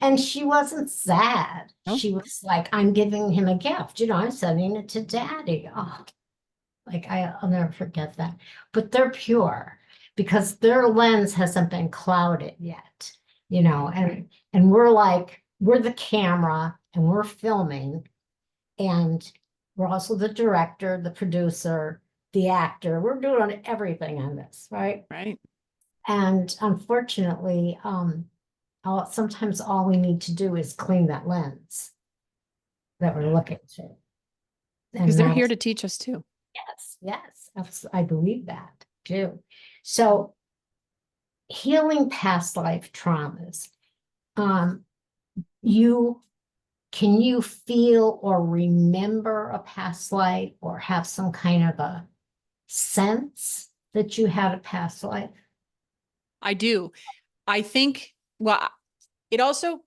and she wasn't sad. No, She was like, "I'm giving him a gift. I'm sending it to Daddy." Oh, like I'll never forget that. But they're pure because their lens hasn't been clouded yet, and we're the camera and we're filming, and we're also the director, the producer, the actor. We're doing everything on this, right? right. And unfortunately, sometimes all we need to do is clean that lens that we're Yeah. looking through. Because And they're here that's, to teach us too. yes, I believe that too. So healing past life traumas, um, you can you feel or remember a past life or have some kind of a sense that you had a past life? I do. I think, well, it also,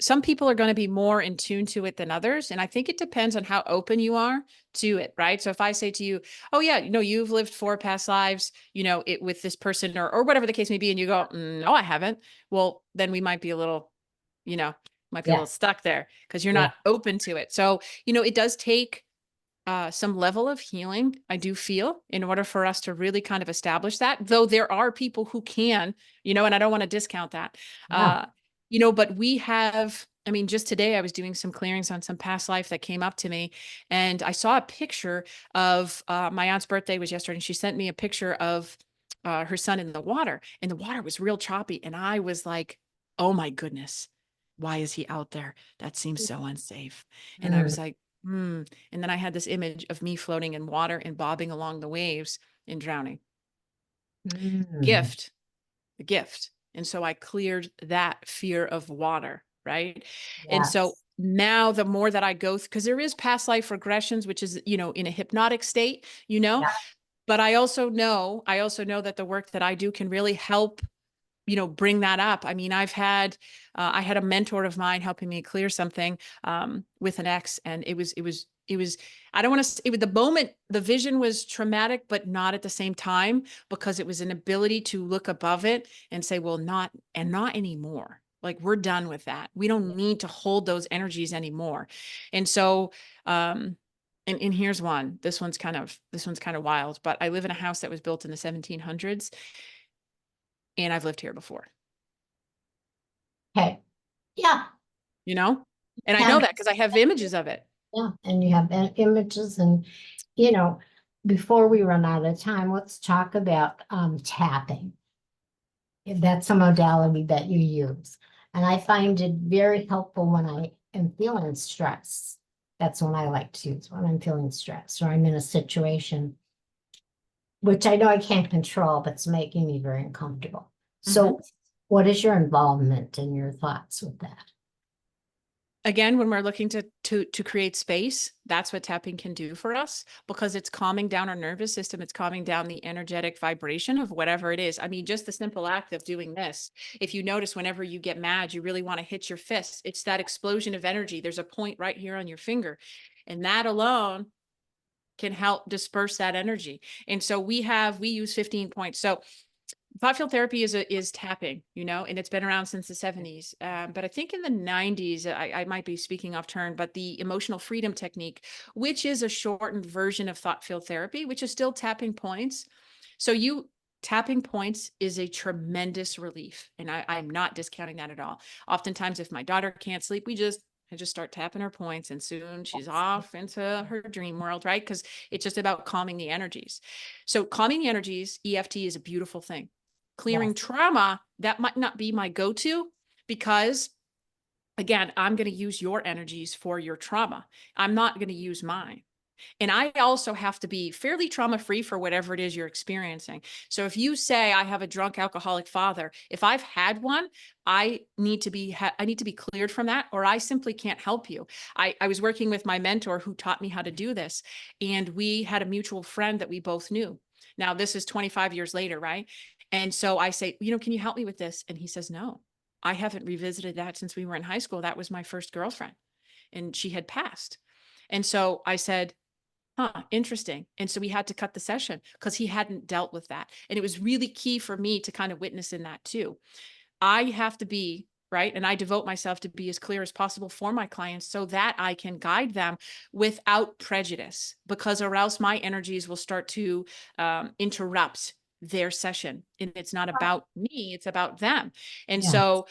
some people are going to be more in tune to it than others. And I think it depends on how open you are to it, right? So if I say to you, oh yeah, you've lived 4 past lives, it with this person or whatever the case may be, and you go, no, I haven't. Well, then we might be a little, might be a little Yeah, stuck there because you're yeah, not open to it. So, it does take some level of healing, I do feel, in order for us to really kind of establish that, though there are people who can, and I don't want to discount that. yeah. Uh, but we have, I mean, just today I was doing some clearings on some past life that came up to me, and I saw a picture of my aunt's birthday was yesterday, and she sent me a picture of her son in the water, and the water was real choppy. And I was like, oh my goodness, why is he out there? That seems so unsafe. And I Mm, was like, hmm. And then I had this image of me floating in water and bobbing along the waves and drowning. mm, Gift, the gift. And so I cleared that fear of water, right? And so yes. now the more that I go, because there is past life regressions, which is, in a hypnotic state, Yeah. but I also know that the work that I do can really help bring that up. I mean, I had a mentor of mine helping me clear something with an ex, and it was, I don't want to, the moment, the vision was traumatic, but not at the same time, because it was an ability to look above it and say, well, not anymore. Like, we're done with that. We don't need to hold those energies anymore. And so, and here's one. This one's kind of wild, but I live in a house that was built in the 1700s, and I've lived here before. Okay. Yeah. you know? And I know And that because I have images of it. yeah, and you have images and you know, before we run out of time, let's talk about tapping. That's a modality that you use. And I find it very helpful when I am feeling stress. That's when I like to use when I'm feeling stressed or I'm in a situation which I know I can't control, but it's making me very uncomfortable. Mhm. So, what is your involvement and your thoughts with that? Again, when we're looking to create space, that's what tapping can do for us, because it's calming down our nervous system. It's calming down the energetic vibration of whatever it is. I mean, just the simple act of doing this. If you notice, whenever you get mad, you really want to hit your fist. It's that explosion of energy. There's a point right here on your finger, and that alone can help disperse that energy. And so we use 15 points. So thought field therapy is tapping, and it's been around since the 70s. But I think in the 90s, I might be speaking off turn, but the emotional freedom technique, which is a shortened version of thought field therapy, which is still tapping points. So tapping points is a tremendous relief. And I'm not discounting that at all. Oftentimes, if my daughter can't sleep, I just start tapping her points, and soon she's off into her dream world, right? Because it's just about calming the energies. So calming the energies, EFT is a beautiful thing. Clearing Yes. trauma, that might not be my go-to, because again, I'm going to use your energies for your trauma. I'm not going to use mine. And I also have to be fairly trauma free for whatever it is you're experiencing. So if you say I have a drunk alcoholic father, if I've had one, I need to be cleared from that, or I simply can't help you. I was working with my mentor who taught me how to do this, and we had a mutual friend that we both knew. Now this is 25 years later, right? And so I say, can you help me with this? And he says, no, I haven't revisited that since we were in high school. That was my first girlfriend, and she had passed. And so I said, huh, interesting. And so we had to cut the session because he hadn't dealt with that. And it was really key for me to kind of witness in that too. I have to be right. And I devote myself to be as clear as possible for my clients so that I can guide them without prejudice, because or else my energies will start to interrupt their session. And it's not about me, it's about them. And Yeah. so,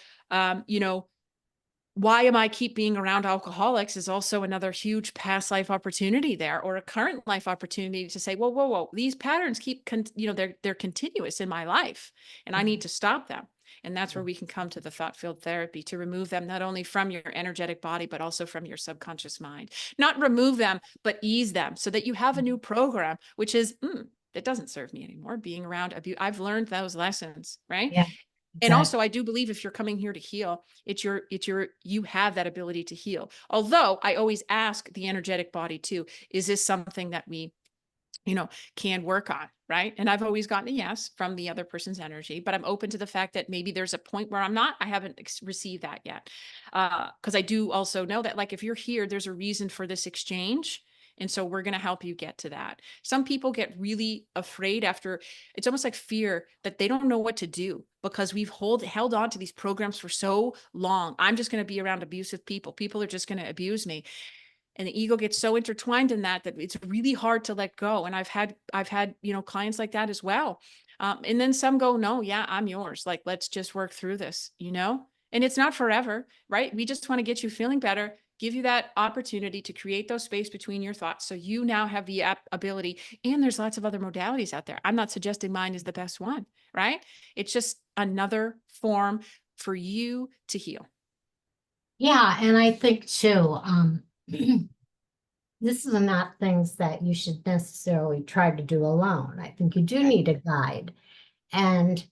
why am I keep being around alcoholics is also another huge past life opportunity there, or a current life opportunity to say, whoa, whoa, whoa, these patterns they're continuous in my life, and I need to stop them. And that's where we can come to the thought field therapy to remove them, not only from your energetic body, but also from your subconscious mind. Not remove them, but ease them so that you have a new program, which is, that doesn't serve me anymore. Being around abuse, I've learned those lessons, right? Yeah. And Exactly. also, I do believe if you're coming here to heal, you have that ability to heal. Although I always ask the energetic body too, is this something that we, can work on, right? And I've always gotten a yes from the other person's energy, but I'm open to the fact that maybe there's a point where I haven't received that yet. Because I do also know that, like, if you're here, there's a reason for this exchange. And so we're going to help you get to that. Some people get really afraid after, it's almost like fear that they don't know what to do because we've held on to these programs for so long. I'm just going to be around abusive people. People are just going to abuse me. And the ego gets so intertwined in that it's really hard to let go. And I've had clients like that as well. And then some go, no, yeah, I'm yours, like, let's just work through this, and it's not forever, right? We just want to get you feeling better, give you that opportunity to create those space between your thoughts, so you now have the ability. And there's lots of other modalities out there. I'm not suggesting mine is the best one, right? It's just another form for you to heal. Yeah, and I think too, this is not things that you should necessarily try to do alone. I think you do Okay. need a guide. And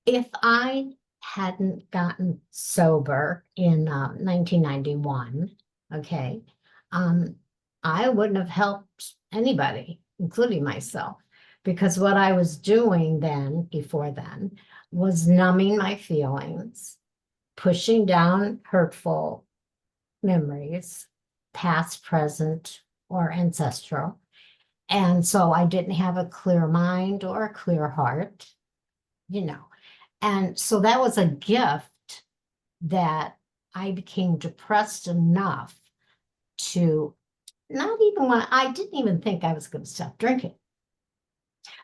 if I hadn't gotten sober in 1991, okay, um, I wouldn't have helped anybody, including myself, because what I was doing then, before then, was numbing my feelings, pushing down hurtful memories, past, present, or ancestral. And so I didn't have a clear mind or a clear heart, you know. And so that was a gift that I became depressed enough to not even want, I didn't even think I was going to stop drinking,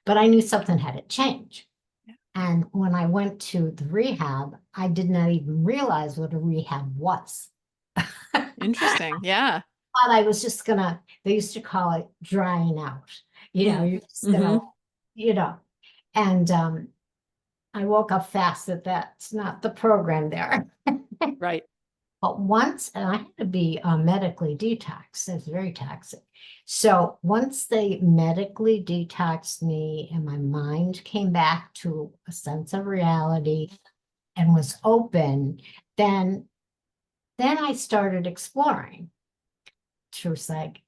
but I knew something had to change. And when I went to the rehab, I did not even realize what a rehab was. Interesting. Yeah. Thought I was just gonna, they used to call it drying out. Mm. You're just gonna, Hmm. you know, and I woke up fast that that's not the program there. Right. But once, and I had to be medically detoxed, it's very toxic. So once they medically detoxed me and my mind came back to a sense of reality and was open, then I started exploring through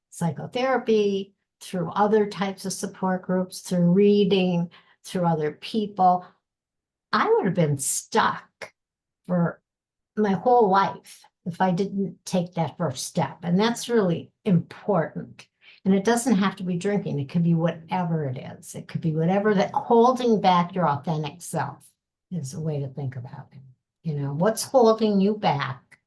psychotherapy, through other types of support groups, through reading, through other people. I would have been stuck for my whole life if I didn't take that first step. And that's really important. And it doesn't have to be drinking. It could be whatever it is. It could be whatever that holding back your authentic self is a way to think about it. What's holding you back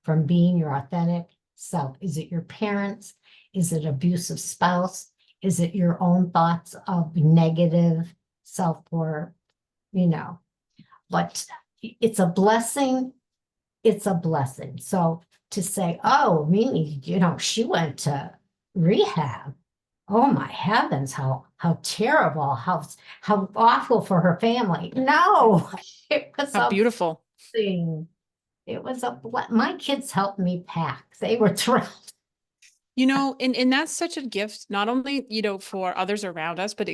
from being your authentic self? Is it your parents? Is it abusive spouse? Is it your own thoughts of negative self-worth, you know, but it's a blessing. It's a blessing. So to say, oh, Mimi, she went to rehab. Oh my heavens, how terrible, how awful for her family. No, it was How a beautiful. thing. It was my kids helped me pack. They were thrilled. And that's such a gift, not only, for others around us, but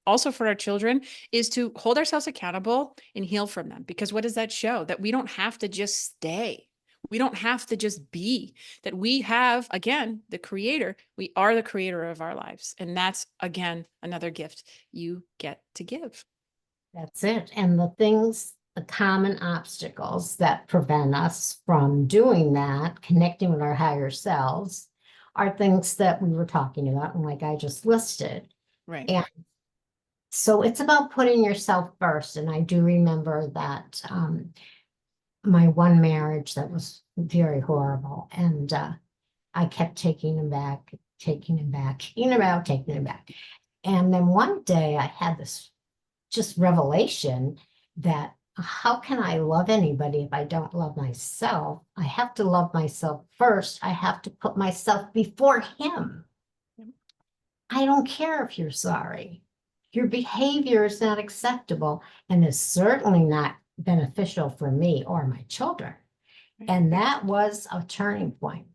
also for our children, is to hold ourselves accountable and heal from them. Because what does that show? That we don't have to just stay. We don't have to just be, that we have, again, the creator. We are the creator of our lives. And that's, again, another gift you get to give. That's it. And the common obstacles that prevent us from doing that, connecting with our higher selves, are things that we were talking about and like I just listed. Right. And so it's about putting yourself first. And I do remember that my one marriage that was very horrible. And I kept taking him back, taking him back, taking him out, taking him back. And then one day I had this just revelation that how can I love anybody if I don't love myself? I have to love myself first. I have to put myself before him. I don't care if you're sorry. Your behavior is not acceptable and is certainly not beneficial for me or my children. And that was a turning point.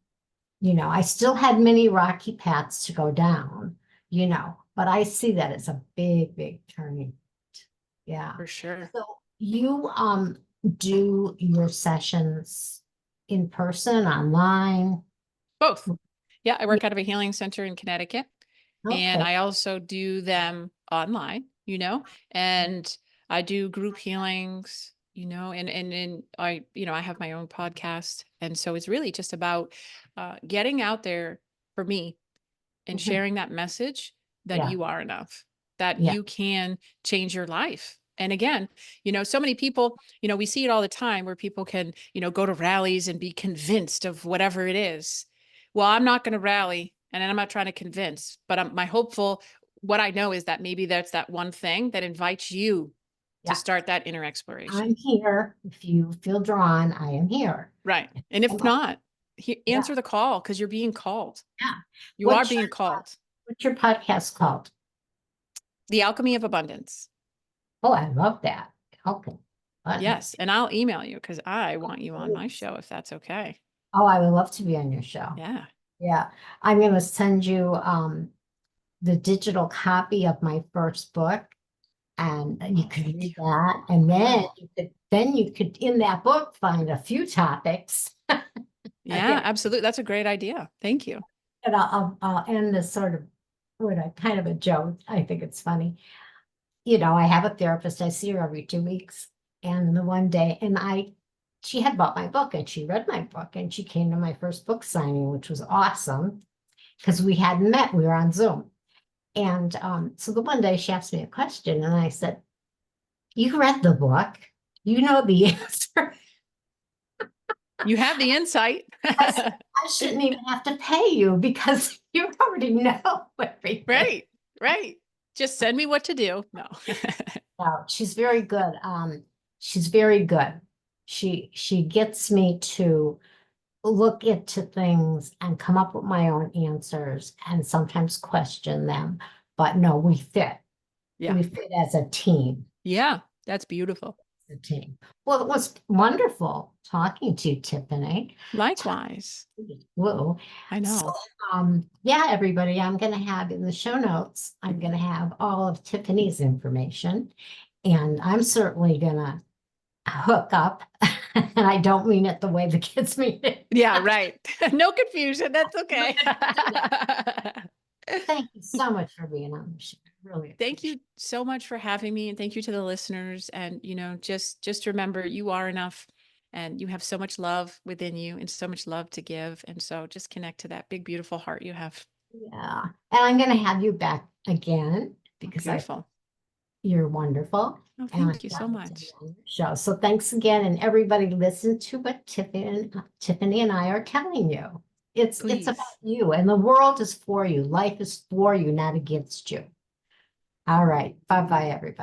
I still had many rocky paths to go down, but I see that as a big, big turning. Yeah. For sure. So you do your sessions in person, online? Both. Yeah, I work out of a healing center in Connecticut. And Okay. I also do them online, and I do group healings, and I have my own podcast. And so it's really just about getting out there for me and Mhm. sharing that message that Yeah. you are enough, that Yeah. you can change your life. And again, so many people, we see it all the time where people can, go to rallies and be convinced of whatever it is. Well, I'm not going to rally and I'm not trying to convince, but what I know is that maybe that's that one thing that invites you to Yeah. start that inner exploration. I'm here. If you feel drawn, I am here. Right. And if not, Yeah. answer the call because you're being called. Yeah. You are What's being called. what's your podcast called? The Alchemy of Abundance. Oh, I love that. Okay. Yes. And I'll email you because I want you on my Please. show if that's okay. Oh, I would love to be on your show. Yeah. Yeah. I'm going to send you the digital copy of my first book, and you could Thank read you. that. And then Wow. you could in that book find a few topics. Yeah, Again, absolutely. That's a great idea. Thank you. and I'll end this sort of with a kind of a joke. I think it's funny. I have a therapist. I see her every 2 weeks. And the one day, she had bought my book and she read my book and she came to my first book signing, which was awesome because we hadn't met. We were on Zoom. And so the one day she asked me a question and I said, you read the book, you know the answer. You have the insight. I said, I shouldn't even have to pay you because you already know everything. Right. Right. Just send me what to do. No. No, she's very good. She's very good. She gets me to look into things and come up with my own answers and sometimes question them. But no, we fit. Yeah. We fit as a team. Yeah. That's beautiful. The team. Well, it was wonderful talking to you, Tiffany. Likewise. Whoa. I So, know. yeah, everybody, I'm going to have in the show notes, I'm going to have all of Tiffany's information, and I'm certainly going to hook up. And I don't mean it the way the kids mean it. Yeah, right. No confusion. That's okay. Thank you so much for being on the show. Really Thank appreciate you so much for having me, and thank you to the listeners. And just remember, you are enough, and you have so much love within you, and so much love to give. And so, just connect to that big, beautiful heart you have. it. Yeah. And I'm going to have you back again because Beautiful. you're wonderful. Oh, And thank you so I'd love to be much. on your show. So thanks again. And everybody listen to what Tiffany and I are telling you. It's about Please. you, and the world is for you. Life is for you, not against you. All right. Bye-bye, everybody.